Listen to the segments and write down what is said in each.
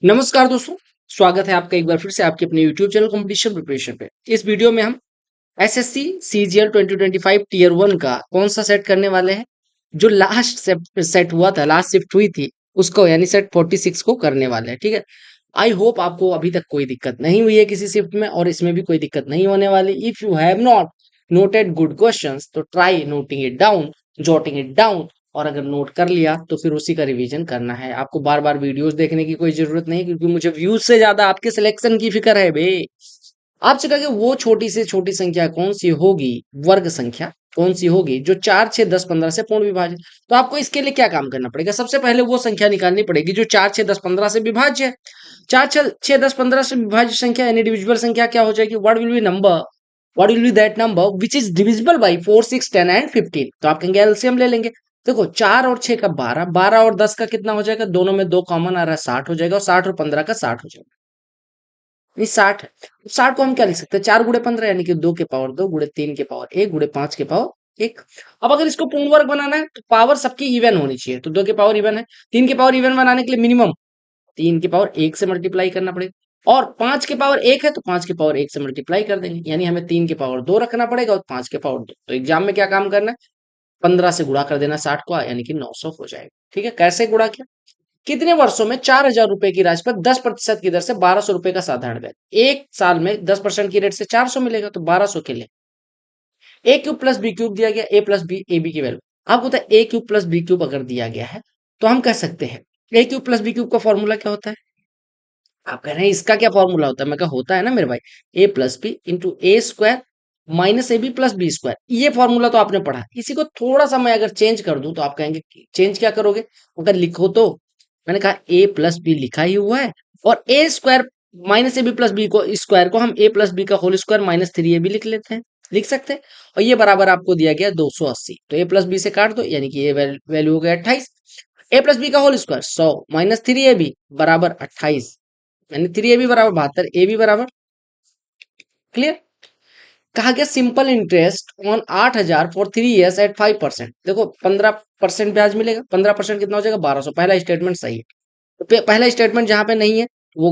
नमस्कार दोस्तों, स्वागत है आपका एक बार फिर से आपके अपने YouTube चैनल कंपटीशन प्रिपरेशन पे। इस वीडियो में हम एसएससी सीजीएल 2025 टीयर 1 का कौन सा सेट करने वाले हैं। जो लास्ट सेट हुआ था, लास्ट शिफ्ट हुई थी, उसको यानी सेट 46 को करने वाले हैं। ठीक है, आई होप आपको अभी तक कोई दिक्कत नहीं हुई है किसी शिफ्ट में, और इसमें भी कोई दिक्कत नहीं होने वाली। If you have not noted good questions तो try noting it down, jotting it down. और अगर नोट कर लिया तो फिर उसी का रिवीजन करना है। आपको बार बार वीडियोस देखने की कोई जरूरत नहीं, क्योंकि मुझे व्यूज से ज्यादा आपके सिलेक्शन की फिक्र है बे। आपसे कहा कि वो छोटी से छोटी संख्या कौन सी होगी, वर्ग संख्या कौन सी होगी जो 4, 6, 10, 15 से पूर्ण विभाजित। तो आपको इसके लिए क्या काम करना पड़ेगा? सबसे पहले वो संख्या निकालनी पड़ेगी जो 4, 6, 10, 15 से विभाज्य है। 4, 6, 10, 15 से विभाज्य संख्या यानी डिविजिबल संख्या क्या हो जाएगी? What will be that number which is divisible by 4, 6, 10 and 15। तो आप कहेंगे एलसीएम ले लेंगे। देखो, 4 और 6 का 12, 12 और 10 का कितना हो जाएगा? दोनों में 2 कॉमन आ रहा है, 60 हो जाएगा। और 60 और 15 का 60 हो जाएगा, नहीं 60 है। 60 को हम क्या लिख सकते हैं? 4 गुड़े 15 यानी कि 2 के पावर 2 गुड़े 3 के पावर 1 गुड़े 5 के पावर 1। अब अगर इसको पूर्ण वर्ग बनाना है तो पावर सबकी इवन होनी चाहिए, तो 2 के पावर इवन है। 3 के पावर इवन बनाने के लिए मिनिमम 3 के पावर 1 से मल्टीप्लाई करना पड़ेगा, और 5 के पावर 1 है तो 5 के पावर 1 से मल्टीप्लाई कर देंगे, यानी हमें 3 के पावर 2 रखना पड़ेगा और 5 के पावर 2। तो एग्जाम में क्या काम करना है? 15 से गुणा कर देना 60 को, यानी कि 900 हो जाएगा। ठीक है, कैसे गुणा किया? कितने वर्षों में 4,000 रुपए की राशि पर 10% की दर से 1,200 रुपए का साधारण ब्याज? एक साल में 10% की रेट से 400 मिलेगा, तो 1,200 के लिए ए क्यूब प्लस बी क्यूब दिया गया, ए प्लस बी ए बी की वैल्यू आपको पता है। ए क्यूब प्लस बी क्यूब अगर दिया गया है तो हम कह सकते हैं ए क्यूब प्लस बी क्यूब का फॉर्मूला क्या होता है? आप कह रहे हैं इसका क्या फॉर्मूला होता है? मैं कहा होता है ना मेरे भाई, A plus B into A square minus A B plus B square. ये फॉर्मूला तो आपने पढ़ा। इसी को थोड़ा सा मैं अगर चेंज कर दूं तो आप कहेंगे चेंज क्या करोगे? अगर लिखो तो मैंने कहा ए प्लस बी लिखा ही हुआ है, और A square minus A B plus B को स्क्वायर को हम ए प्लस बी का whole square minus 3 A B लिख लेते हैं, लिख सकते हैं। और ये बराबर आपको दिया गया 280, तो ए प्लस बी से काट दो, यानी कि ये वैल्यू हो गया 28। ए प्लस बी का whole square 100 minus 3 A B बराबर 28, यानी 3 ए बी बराबर 72, ए बी बराबर। क्लियर? कहा गया simple interest on 8,000 for 3 years at 5%। देखो 15% ब्याज मिलेगा। 15% कितना हो जाएगा? 1,200। पहला स्टेटमेंट सही है, तो पहला स्टेटमेंट जहां पे नहीं है वो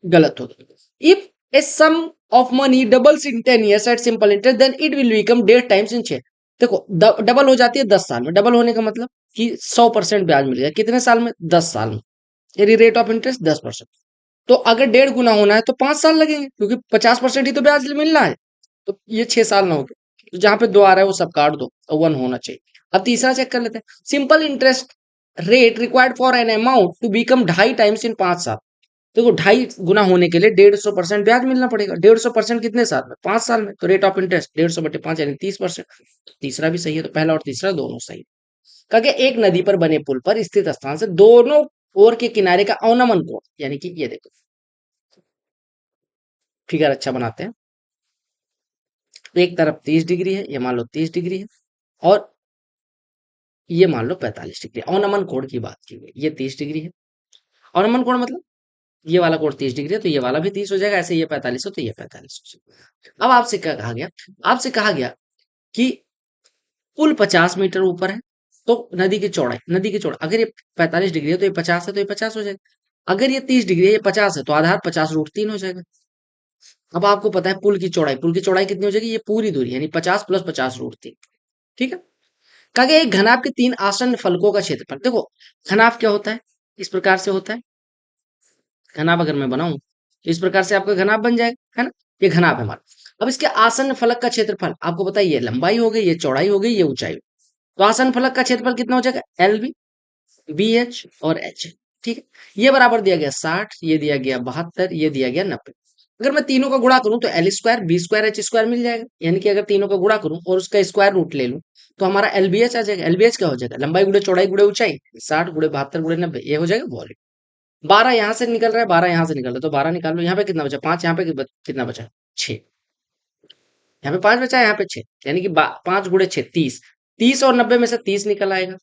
गलत होगा। If a sum of money doubles in 10 years at simple interest then it will become 1.5 times in 6। देखो डबल हो जाती है 10 साल में। डबल होने का मतलब कि 100% ब्याज मिलेगा। कितने साल में? 10 साल में। यदि रेट ऑफ इंटरेस्ट 10%, तो अगर 1.5 गुना होना है तो 5 साल लगेंगे, क्योंकि 50% ही तो ब्याज मिलना है। तो ये 6 साल ना हो गए, तो जहां पे 2 आ रहा है वो सब काट दो, और 1 होना चाहिए। अब तीसरा चेक कर लेते हैं। Simple interest rate required for an amount to become 2.5 times in 5 साल। देखो 2.5 गुना होने के लिए 150% ब्याज मिलना पड़ेगा। 150% कितने साल में? 5 साल में। तो रेट ऑफ इंटरेस्ट 150/5 यानी 30%। तीसरा भी सही है, तो पहला और तीसरा दोनों सही है। कहा कि एक नदी पर बने पुल पर स्थित स्थान से दोनों ओर के किनारे का अवनमन कोण, यानी कि ये देखो फिगर अच्छा बनाते हैं। तो एक तरफ 30 डिग्री है, ये मान लो 30 डिग्री है, और ये मान लो 45 डिग्री। अवनमन कोण की बात की गई, ये 30 डिग्री है। अवनमन कोण मतलब ये वाला कोण 30 डिग्री है तो ये वाला भी 30 हो जाएगा। ऐसे ये 45 हो तो ये 45 हो जाएगा। अब आपसे क्या कहा गया? आपसे कहा गया कि पुल 50 मीटर ऊपर है, तो नदी की चौड़ाई अगर ये 45 डिग्री है तो ये 50 है, तो ये 50 हो जाएगा। अगर ये 30 डिग्री है, ये 50 है, तो आधार 50√3 हो जाएगा। अब आपको पता है पुल की चौड़ाई कितनी हो जाएगी? ये पूरी दूरी यानी 50 प्लस 50√3। ठीक है। कहा गया एक घनाभ के 3 आसन्न फलकों का क्षेत्रफल। देखो घनाभ क्या होता है? इस प्रकार से होता है। घनाभ अगर मैं बनाऊं तो इस प्रकार से आपका घनाभ बन जाएगा, है ना? ये घनाभ है हमारा। अब इसके आसन्न फलक का क्षेत्रफल आपको पता है, ये लंबाई हो गई, ये चौड़ाई हो गई, ये ऊंचाई। तो आसन्न फलक का क्षेत्रफल कितना हो जाएगा? एल बी, बी एच और एच। ठीक है। ये बराबर दिया गया 60, ये दिया गया 72, ये दिया गया 90। अगर मैं तीनों का गुणा करूं तो L square B square H square मिल जाएगा, यानी कि अगर तीनों का गुणा करूं और उसका स्क्वायर रूट ले लूं तो हमारा एलबीएच आ जाएगा। एलबीएच क्या हो जाएगा? लंबाई गुड़े चौड़ाई गुड़े ऊंचाई, 60 गुड़े 72 गुड़े 90, ये हो जाएगा वॉल्यूम। 12 यहां से निकल रहा है, 12 यहां से निकल रहा है, तो 12 निकाल लो। यहाँ पे कितना बचा? 5। यहाँ पे कितना बचा? 6। यहाँ पे 5 बचा है, यहाँ पे 6, यानी कि 5 गुड़े 6 30। 30 और 90 में से 30 निकल आएगा,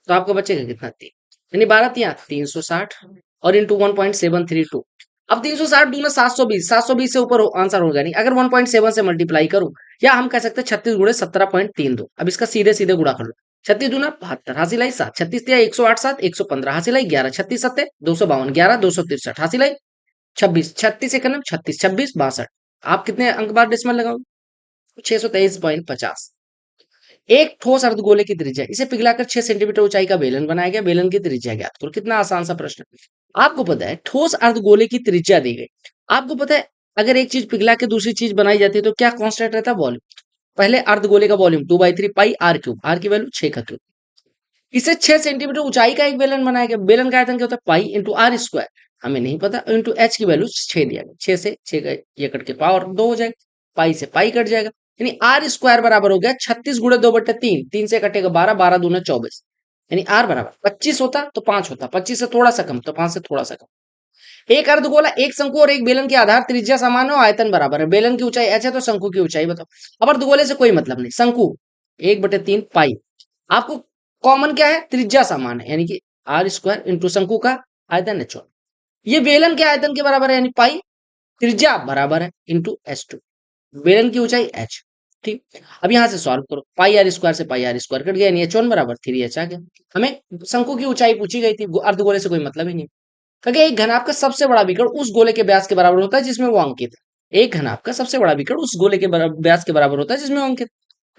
तो आपको बचेगा कितना? 3। यानी 12 तिया 360 और इंटू 1.732। अब 360 दूना 720, 720 से ऊपर आंसर होगा नहीं। अगर 1.7 से मल्टीप्लाई करूं, या हम कह सकते हैं 36 गुणे 17.32। अब इसका सीधे सीधे गुणा कर लो। 36 दूना 72, हासिल आई 7, 36 तिया 108, 7 115, हासिल आई 11, 36 सत्ते 252, 11 263, हासिल आई 26, 36 एक 36, 26 62। आप कितने अंक बाद डेसिमल लगाओगे? 623.50। एक ठोस अर्धगोले की त्रिज्या, इसे पिघलाकर 6 सेंटीमीटर ऊंचाई का बेलन बनाया गया, बेलन की त्रिज्या ज्ञात करो। कितना आसान सा प्रश्न। आपको पता है ठोस अर्धगोले की त्रिज्या दी गई, आपको पता है अगर एक चीज पिघला के दूसरी चीज बनाई जाती है तो क्या कांस्टेंट रहता है? वॉल्यूम। पहले अर्धगोले का volume 2/3 pi R cube, R की वैल्यू 6 का क्यूब। इसे 6 सेंटीमीटर ऊंचाई का एक बेलन बनाया गया, बेलन का आयतन क्या होता है? पाई इंटू आर स्क्वायर, हमें नहीं पता, इंटू एच की वैल्यू 6 दिया गया, 6 से 6 का ये कट के पावर 2 हो जाएगा, पाई से पाई कट जाएगा, यानी आर स्क्वायर बराबर हो गया 36 गुणे 2/3, 3 से कटेगा 12, 12 दूना 24, यानी आर बराबर 25 होता तो 5 होता, 25 से थोड़ा सा कम तो 5 से थोड़ा सा कम। एक अर्धगोला, एक शंकु और एक बेलन की आधार त्रिज्या समान है और आयतन बराबर है। बेलन की ऊंचाई h है तो शंकु की ऊंचाई बताओ। अब अर्धगोले से कोई मतलब नहीं, शंकु 1/3 पाई, आपको कॉमन क्या है? त्रिज्या समान है, यानी कि आर स्क्वायर इंटू शंकु का आयतन h। ये बेलन के आयतन के बराबर है, यानी पाई, त्रिज्या बराबर है इंटू h2, बेलन की ऊंचाई h। ठीक, अब यहां से सॉल्व करो, पाई आर स्क्वायर से पाई आर स्क्वायर कट गया, यानी h1 बराबर 3h आ गया। हमें शंकु की ऊंचाई पूछी गई थी, अर्धगोले से कोई मतलब ही नहीं। क्योंकि एक घनाभ का सबसे बड़ा विकर्ण उस गोले के व्यास के बराबर होता है जिसमें वो अंकित है। एक घनाभ का सबसे बड़ा विकर्ण उस गोले के व्यास के बराबर होता है जिसमें वो अंकित।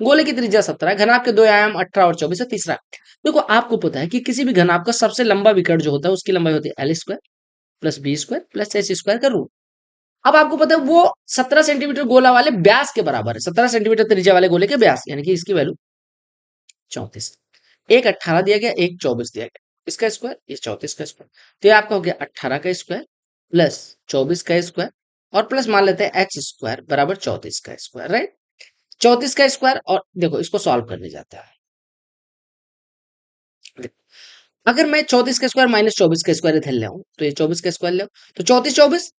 गोले की त्रिज्या 17 है, घनाभ के दो आयाम 18 और 24 है। तीसरा, देखो आपको पता है कि किसी भी घनाभ का सबसे लंबा विकर्ण जो होता है उसकी लंबाई होती है L square plus B square plus H square का रूट। अब आपको पता है वो 17 सेंटीमीटर गोला वाले व्यास के बराबर है, 17 सेंटीमीटर त्रिज्या वाले गोले के व्यास, यानी कि इसकी वैल्यू 34। एक 18 दिया गया, एक 24 दिया गया, इसका स्क्वायर, इस 34 का स्क्वायर, तो ये आपका हो गया 18 का स्क्वायर प्लस 24 का स्क्वायर और प्लस मान लेते हैं एच स्क्वायर बराबर 34 का स्क्वायर, राइट। 34 का स्क्वायर, और देखो इसको सॉल्व करने जाता है। अगर मैं 34 का स्क्वायर माइनस 24 का स्क्वायर इधर ले आऊं तो ये 24 का स्क्वायर ले आऊं, तो 34 24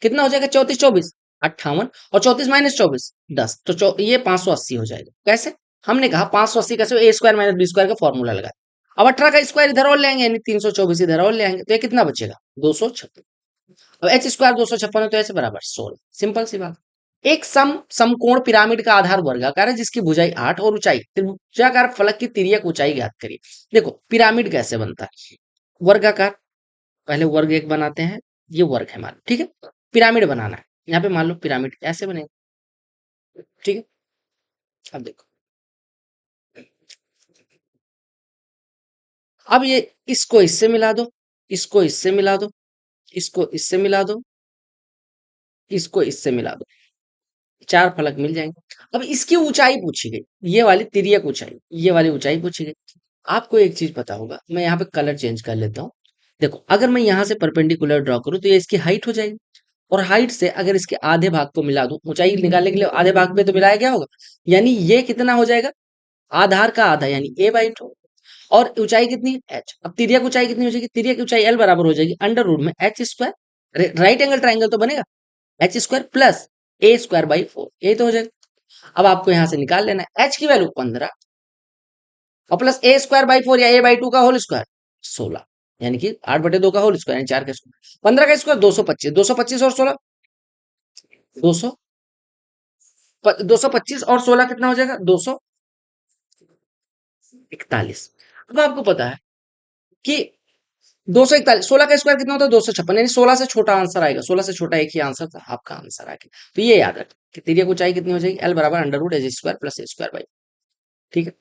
कितना हो जाएगा? 34 24 58, और 34 माइनस 24 10, तो ये 580 हो जाएगा। कैसे? हमने कहा 580 कैसे? ए स्क्वायर माइनस बी स्क्वायर का फॉर्मूला लगा। अब 18 का स्क्वायर इधर और ले आएंगे, यानी 324 इधर और ले आएंगे, तो ये कितना बचेगा? 256। अब एच स्क्वायर 256 है तो ऐसे बराबर 16। सिंपल सी बात। एक समकोण पिरामिड का आधार वर्गाकार है जिसकी भुजाई 8 और ऊंचाई, त्रिभुजाकार फलक की तिर्यक ऊंचाई ज्ञात करिए। देखो पिरामिड कैसे बनता है? वर्गाकार, पहले वर्ग एक बनाते हैं, ये वर्ग है मान, ठीक है। पिरामिड बनाना है, यहाँ पे मान लो पिरामिड ऐसे बनेगा, ठीक है। अब देखो, अब ये इसको इससे मिला दो, इसको इससे मिला दो, इसको इससे मिला दो, इसको इससे मिला दो, 4 फलक मिल जाएंगे। अब इसकी ऊंचाई पूछी गई, ये वाली तिर्यक ऊंचाई, ये वाली ऊंचाई पूछी गई। आपको एक चीज पता होगा, मैं यहाँ पे कलर चेंज कर लेता हूँ। देखो अगर मैं यहाँ से परपेंडिकुलर ड्रॉ करूँ तो ये इसकी हाइट हो जाएगी, और हाइट से अगर इसके आधे भाग को मिला दूं, ऊंचाई निकालने के लिए आधे भाग पे तो मिलाया गया होगा, यानी ये कितना हो जाएगा? आधार का आधा, यानी a/2, और ऊंचाई कितनी है? h। अब तिर्यक ऊंचाई कितनी हो जाएगी? तिर्यक ऊंचाई l बराबर हो जाएगी अंडर रूट में h square, right angle triangle तो बनेगा, h square plus a square by 4, यही तो हो जाएगा। अब आपको यहां से निकाल लेना है h की वैल्यू 15 और प्लस a स्क्वायर बाई 4 या a/2 का होल स्क्वायर 16, यानी कि 8/2 का होल स्क्वायर, यानी 4 का स्क्वायर, 15 का स्क्वायर 225, 225 और 16 200, 225 और 16 कितना हो जाएगा? 241। अब आपको पता है कि 241, 16 का स्क्वायर कितना होता है? 256, यानी 16 से छोटा आंसर आएगा, 16 से छोटा एक ही आंसर था, आपका आंसर आ गया। तो ये याद रख कि तिर्यक ऊंचाई कितनी हो जाएगी? एल बराबर under root H square plus A square by, ठीक है।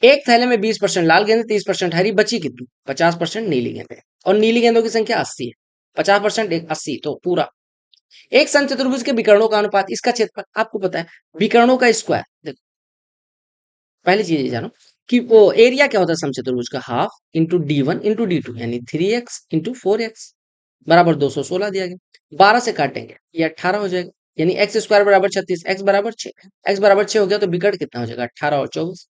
एक थैले में 20% लाल गेंद, 30% हरी, बची कितनी? 50% नीली गेंद है, और नीली गेंदों की संख्या 80 है। 50% 80 तो पूरा। एक समचतुर्भुज के विकर्णों का अनुपात, इसका क्षेत्रफल आपको पता है, विकर्णों का स्क्वायर। देखो पहली चीज ये जानो कि वो एरिया क्या होता है समचतुर्भुज का? Half into D1 into D2, यानी 3x इंटू 4x बराबर 216 दिया गया। 12 से काटेंगे ये 18 हो जाएगा, यानी एक्स स्क्वायर बराबर 36, एक्स बराबर 6, एक्स बराबर 6 हो गया तो विकर्ण कितना हो जाएगा? 18 और 24।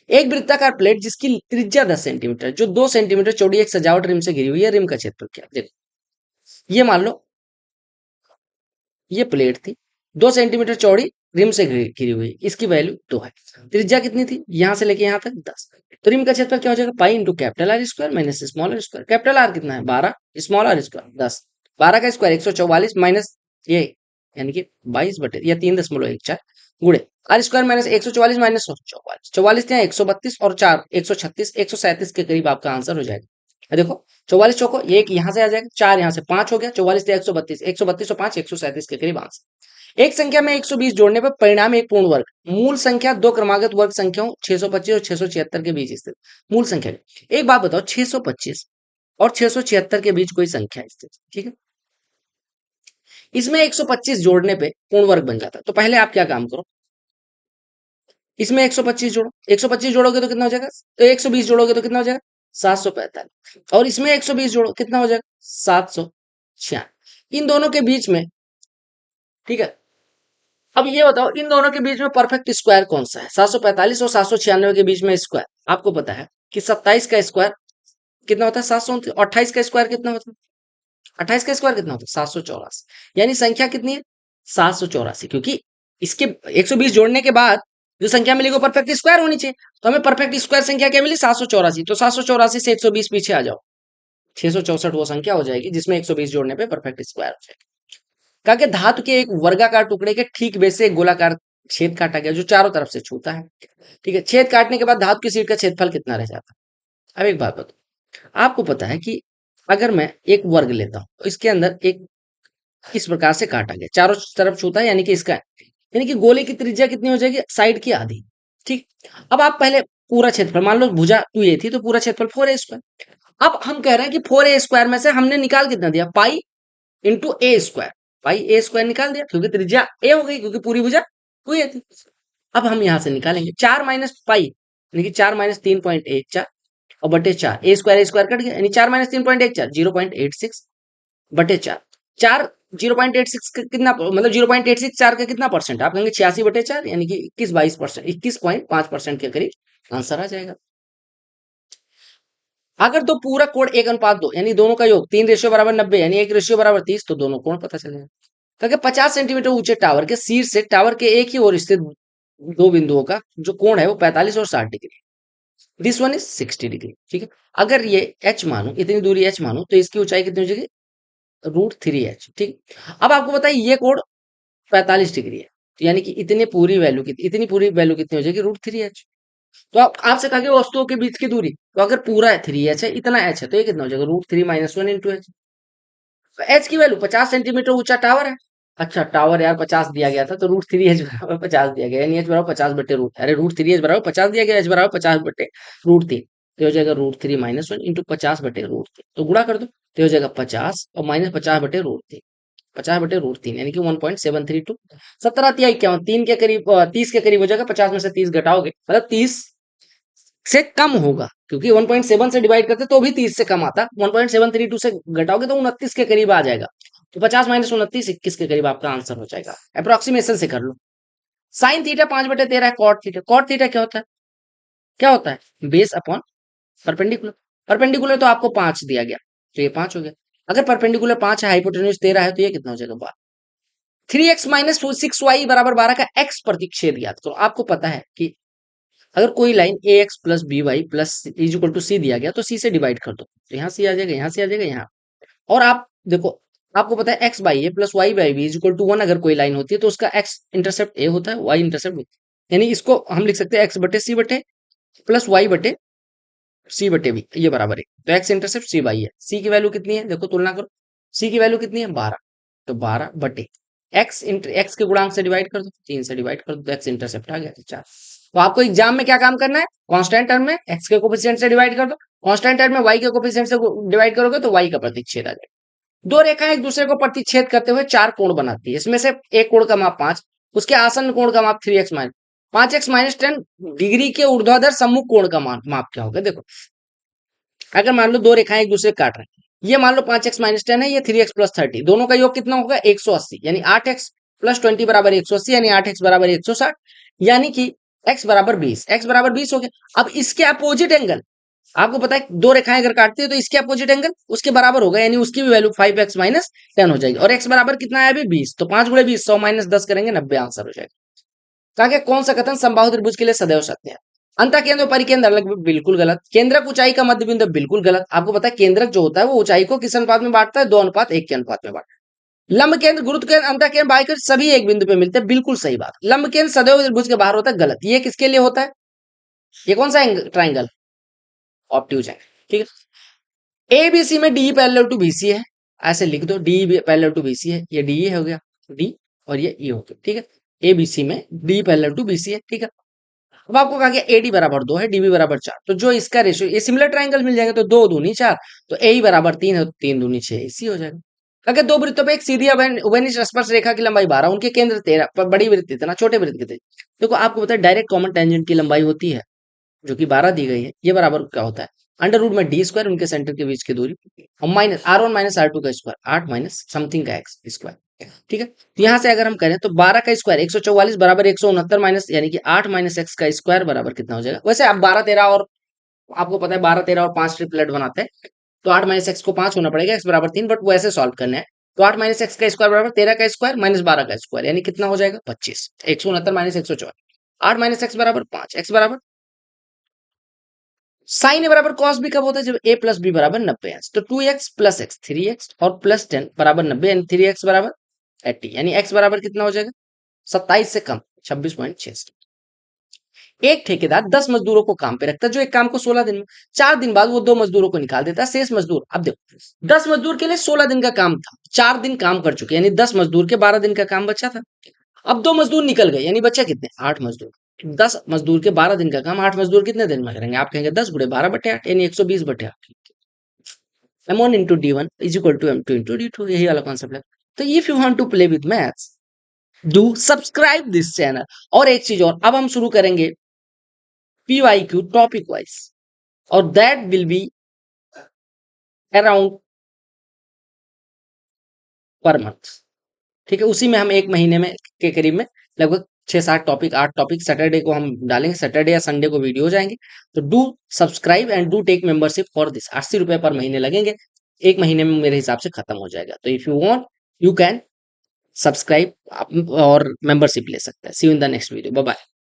एक वृत्ताकार प्लेट जिसकी त्रिज्या 10 सेंटीमीटर, जो 2 सेंटीमीटर चौड़ी एक सजावट रिम से घिरी हुई है, रिम का क्षेत्रफल क्या? देखो ये मान लो ये प्लेट थी, 2 सेंटीमीटर चौड़ी, रिम से घिरी हुई, इसकी वैल्यू 2 है। त्रिज्या कितनी थी? यहां से लेके यहां तक 10। तो रिम का क्षेत्रफल क्या हो जाएगा? Pi into capital R square minus small R square. Capital R कितना है? 12, स्मॉल आर स्क्वायर 10, 12 का स्क्वायर 144 माइनस ये, यानी कि 22 बटे या 3.14, गुड़े आर स्क्वायर माइनस 144 माइनस 144, 44 यहाँ 132 और 4 136, 137 के करीब आपका आंसर हो जाएगा। देखो 44 चौको एक यहाँ से आ जाएगा, 4 यहाँ से 5 हो गया, 44 132, 132 और 5 137 के करीब आंसर। एक संख्या में 120 जोड़ने पर परिणाम एक पूर्ण वर्ग, मूल संख्या दो क्रमागत वर्ग संख्याओं 625 और 676 के बीच स्थित मूल संख्या। एक बात बताओ, 625 और 676 के बीच कोई संख्या स्थित, ठीक है, इसमें 125 जोड़ने पे पूर्ण वर्ग बन जाता है। तो पहले आप क्या काम करो, इसमें 125 जोड़ो, 125 जोड़ोगे तो कितना हो जाएगा, तो 120 जोड़ोगे तो कितना हो जाएगा 745, और इसमें 120 जोड़ो कितना हो जाएगा 796। इन दोनों के बीच में, ठीक है, अब ये बताओ इन दोनों के बीच में परफेक्ट स्क्वायर कौन सा है, 745 और 796 के बीच में स्क्वायर आपको पता है कि 27 का स्क्वायर कितना होता है 729, 28 का स्क्वायर कितना होता है, 28 का स्क्वायर कितना होता है 784, यानी संख्या कितनी है 784, क्योंकि इसके 120 जोड़ने के बाद जो संख्या मिलेगी वो परफेक्ट स्क्वायर होनी चाहिए, तो हमें परफेक्ट स्क्वायर संख्या क्या मिली 784, तो 784 से 120 पीछे आ जाओ, 664 वो संख्या हो जाएगी जिसमें 120 जोड़ने पे परफेक्ट स्क्वायर हो जाएगा। कहा कि धातु के एक वर्गाकार टुकड़े के ठीक बेस से एक गोलाकार छेद काटा गया जो चारों तरफ से छूता है, ठीक है, छेद काटने के बाद धातु की सीट का क्षेत्रफल कितना रह जाता है। अब एक बात बताओ, आपको पता है कि अगर मैं एक वर्ग लेता हूं तो इसके अंदर एक इस प्रकार से काटा गया, चारों तरफ छूता है, यानी कि इसका, यानी कि गोले की त्रिज्या कितनी हो जाएगी साइड की आधी, ठीक। अब आप पहले पूरा क्षेत्रफल मान लो, भुजा 2a थी तो पूरा क्षेत्रफल 4a²। अब हम कह रहे हैं कि 4a² में से हमने निकाल कितना दिया, पाई इंटू a², पाई a² निकाल दिया क्योंकि त्रिज्या a हो गई, क्योंकि पूरी भुजा 2a थी। अब हम यहां से निकालेंगे 4 माइनस पाई, यानी कि 4 माइनस 3.14 और बटे 4, a² कट गया, यानी 4 माइनस 3.14 0.86 बटे 4, 4 0.86 कितना, मतलब 0.86 4 का कितना परसेंट, आप कहेंगे 86 बटे 4, यानी कि 21-22%, 21.5% के करीब आंसर आ जाएगा। अगर तो पूरा कोण 1:2, यानी दोनों का योग 3 रेशियो बराबर 90, यानी 1 रेशियो बराबर 30, तो दोनों कोण पता चलेगा। क्योंकि 50 सेंटीमीटर ऊंचे टावर के शीर्ष से टावर के एक ही ओर स्थित दो बिंदुओं का जो कोण है वो 45 और 60 degree, this one is 60 degree, ठीक है। अगर ये h मानो, इतनी दूरी h मानो, तो इसकी ऊंचाई कितनी हो जाएगी √3h, ठीक। अब आपको बताइए ये कोण 45 डिग्री है, तो यानी कि इतनी पूरी वैल्यू कितनी हो जाएगी √3h। तो आप आपसे कहा कि वस्तुओं के बीच की दूरी, तो अगर पूरा 3h है, इतना h है, तो ये कितना हो जाएगा √3 - 1 × h। तो h की वैल्यू 50 सेंटीमीटर ऊंचा टावर है, अच्छा टावर यार 50 दिया गया था, तो √3h बराबर 50 दिया गया, यानी h बराबर 50 बटे रूट, अरे √3h बराबर 50 दिया गया, h बराबर 50 बटे √3, तो हो जाएगा √3 - 1 × 50 बटे √3, तो गुणा कर दो, तो हो जाएगा 50 और माइनस 50 बटे √3, 50 बटे √3, यानी कि 1.732, 17 तिया 51, 3 के करीब 30 के करीब हो जाएगा, 50 में से 30 घटाओगे मतलब 30 से कम होगा, क्योंकि 1.7 से डिवाइड करते तो भी 30 से कम आता, 1.732 से घटाओगे तो 29 के करीब आ जाएगा, तो 50 माइनस 29 21 के करीब आपका आंसर हो जाएगा। अप्रोक्सीमेशन से कर लो। साइन थीटा 5/13 है, कॉट थीटा क्या होता है बेस अपॉन परपेंडिकुलर, परपेंडिकुलर तो आपको 5 दिया गया, तो ये 5 हो गया। अगर परपेंडिकुलर 5 है, हाइपोटेन्यूज 13 है, तो ये कितना हो जाएगा 12। 3x माइनस 6y बराबर 12 का x प्रतिच्छेद याद करो। आपको पता है कि अगर कोई line ax plus B Y plus is equal to C दिया गया तो सी से डिवाइड कर दो, तो यहाँ से आ जाएगा, यहाँ से आ जाएगा, यहाँ। और आप देखो, आपको पता है x by A plus Y by B is equal to 1 अगर कोई लाइन होती है तो उसका x इंटरसेप्ट a होता है, y इंटरसेप्ट b, यानी इसको हम लिख सकते हैं x बटे सी बटे प्लस वाई बटे सी बटे बी, ये बराबर है, तो x इंटरसेप्ट सी बाई है। सी की वैल्यू कितनी है, देखो तुलना करो, सी की वैल्यू कितनी है 12, तो 12 बटे x के गुणांक से डिवाइड कर दो, 3 से डिवाइड कर दो, तो x इंटरसेप्ट आ गया 4। तो आपको एग्जाम में क्या काम करना है, कांस्टेंट टर्म में x के कोफिशिएंट से डिवाइड कर दो, कांस्टेंट टर्म में y के कोफिशिएंट से डिवाइड करोगे तो y का प्रतिच्छेद आ जाएगा। दो रेखाएं एक दूसरे को प्रतिच्छेद करते हुए 4 कोण बनाती है, इसमें से एक कोण का माप 5, उसके आसन्न कोण का माप 3x minus 5x minus 10 degree के ऊर्ध्वाधर सम्मुख कोण का माप क्या होगा। देखो अगर मान लो दो रेखाएं एक दूसरे काट रहे हैं, ये मान लो 5x माइनस 10 है, ये 3x प्लस 30, दोनों का योग कितना होगा 180, यानी 8x प्लस 20 बराबर 180, यानी 8x बराबर 160, यानी कि x बराबर 20, x बराबर 20 हो गया। अब इसके अपोजिट एंगल, आपको पता है दो रेखाएं अगर काटती है तो इसके अपोजिट एंगल उसके बराबर होगा, यानी उसकी भी वैल्यू 5x माइनस 10 हो जाएगी, और x बराबर कितना है अभी 20, तो 5 गुणे 20 100 माइनस 10 करेंगे 90 आंसर हो जाएगा। कहा कि कौन सा कथन समबाहु त्रिभुज के लिए सदैव सत्य है। अंतः केंद्र और परिकेंद्र अलग, बिल्कुल गलत। केंद्रक ऊंचाई का मध्य बिंदु बिल्कुल गलत। आपको पता है केंद्रक जो होता है वो ऊंचाई को किस अनुपात में बांटता है, 2:1 के अनुपात में बांटता है। लंब केंद्र, गुरुत्व केंद्र, अंतः केंद्र, बाह्य केंद्र सभी एक बिंदु पे मिलते हैं, बिल्कुल सही बात। लंब केंद्र सदैव त्रिभुज के बाहर होता है, गलत। ये किसके लिए होता है? ये कौन सा ट्राइंगल? ऑब्ट्यूज एंगल, ठीक है। एबीसी में डी पैरेलल टू बीसी है, ऐसे लिख दो, डी पैरेलल टू बीसी है, ये डी हो गया, डी, और ये ई हो गया, ठीक है। एबीसी में डी पैरेलल टू बीसी है, ठीक है। अब आपको कहा गया एडी बराबर 2 है, डीबी बराबर 4, तो जो इसका रेशियो, ये सिमिलर ट्राइंगल मिल जाएगा, तो 2 दूनी 4, तो ए बराबर 3 है, तो 3 दूनी 6, इसी हो जाएगा। अगर दो वृत्तों पे एक सीधी उभयनिष्ठ स्पर्श रेखा की लंबाई 12, उनके केंद्र 13, पर बड़ी वृत्त इतना, छोटे वृत्त कितने? देखो आपको पता है डायरेक्ट कॉमन टेंजेंट की लंबाई होती है जो कि 12 दी गई है, ये बराबर क्या होता है? अंडर रूट में डी स्क्वायर, उनके सेंटर के बीच की दूरी, और माइनस R1 माइनस R2 का स्क्वायर, 8 माइनस समथिंग का एक्स स्क्वायर, ठीक है। तो यहाँ से अगर हम करें तो 12 का स्क्वायर 144 बराबर 169 माइनस, यानी कि 8 माइनस एक्स का स्क्वायर बराबर कितना हो जाएगा? वैसे आप 12 13 और आपको पता है 12 13 और 5 ट्रिपलेट बनाते हैं, तो 8 माइनस एक्स को 5 होना पड़ेगा, एक्स बराबर 3, बट वो ऐसे सॉल्व करना है। तो 8 माइनस एक्स का स्क्वायर बराबर 13 का स्क्वायर माइनस 12 का स्क्वायर, यानी कितना हो जाएगा? 25, 169 माइनस 144, 8 माइनस एक्स बराबर 5, एक्स बराबर साइन ए बराबर कॉस बी कब होता है? जब ए प्लस बी बराबर 90 है। तो 2x प्लस एक्स 3x और प्लस 10 बराबर 90, यानी 3x बराबर 80, यानी x बराबर कितना हो जाएगा? 27 से कम, 26.6। एक ठेकेदार 10 मजदूरों को काम पे रखता है, जो एक काम को 16 दिन में, 4 दिन बाद वो 2 मजदूरों को निकाल देता है, शेष मजदूर, अब देखो 10 मजदूर के लिए 16 दिन का काम था, 4 दिन काम कर चुके, यानी 10 मजदूर के 12 दिन का काम बचा था। अब 2 मजदूर निकल गए, यानी बचा कितने? 8 मजदूर। 10 मजदूर के 12 दिन का काम 8 मजदूर कितने दिन में करेंगे? आप कहेंगे 10 गुणे 12/8, यानी 120/8। M1 into D1 is equal to M2 into D2, यही वाला कॉन्सेप्ट है। तो if you want to play with maths, do subscribe this channel. और एक चीज और, अब हम शुरू करेंगे PYQ टॉपिक वाइज, और that will be around per month, ठीक है। उसी में हम एक महीने में के करीब में लगभग 6-7 टॉपिक, 8 टॉपिक सैटरडे को हम डालेंगे, सैटरडे या संडे को वीडियो हो जाएंगे। तो do subscribe and do take membership for this, 80 रुपए पर महीने लगेंगे, एक महीने में मेरे हिसाब से खत्म हो जाएगा। तो if you want you can subscribe और मेंबरशिप ले सकते हैं। See you in the next video, bye bye.